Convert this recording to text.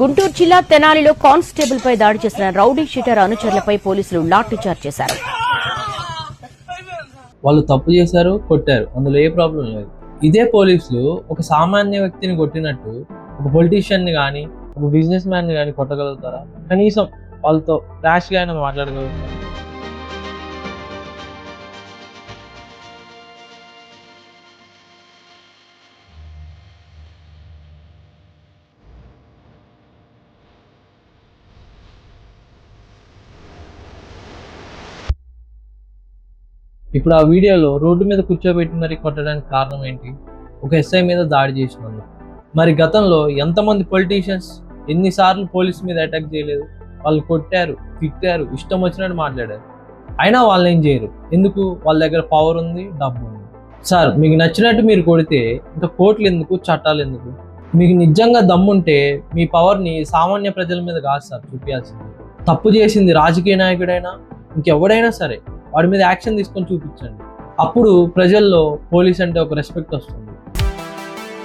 గుంటూరు జిల్లా తెనాలిలో కానిస్టేబుల్ పై దాడి చేసిన రౌడీ షీటర్ అనుచరులపై పోలీసులు లాఠీచార్జ్ చేశారు. వాళ్ళు తప్పు చేశారు, కొట్టారు, అందులో ఏ ప్రాబ్లం లేదు. ఇదే పోలీసులు ఒక సామాన్య వ్యక్తిని కొట్టినట్టు ఒక పొలిటీషియన్ని కానీ ఒక బిజినెస్ మ్యాన్ని కానీ కొట్టగలుగుతారా? కనీసం వాళ్ళతో ర్యాష్గా అయినా మాట్లాడగలుగుతారా? ఇప్పుడు ఆ వీడియోలో రోడ్డు మీద కూర్చోబెట్టి మరి కొట్టడానికి కారణం ఏంటి? ఒక ఎస్ఐ మీద దాడి చేసినందుకు. మరి గతంలో ఎంతమంది పొలిటీషియన్స్ ఎన్నిసార్లు పోలీస్ మీద అటాక్ చేయలేదు? వాళ్ళు కొట్టారు, తిట్టారు, ఇష్టం వచ్చినట్టు మాట్లాడారు, అయినా వాళ్ళని ఏం చేయరు. ఎందుకు? వాళ్ళ దగ్గర పవర్ ఉంది, డబ్బు ఉంది. సార్, మీకు నచ్చినట్టు మీరు కొడితే ఇంకా కోర్టులు ఎందుకు, చట్టాలు ఎందుకు? మీకు నిజంగా దమ్ముంటే మీ పవర్ని సామాన్య ప్రజల మీద కాదు సార్ చూపించాల్సింది. తప్పు చేసింది రాజకీయ నాయకుడైనా ఇంకెవడైనా సరే వాడి మీద యాక్షన్ తీసుకొని చూపించండి. అప్పుడు ప్రజల్లో పోలీస్ అంటే ఒక రెస్పెక్ట్ వస్తుంది.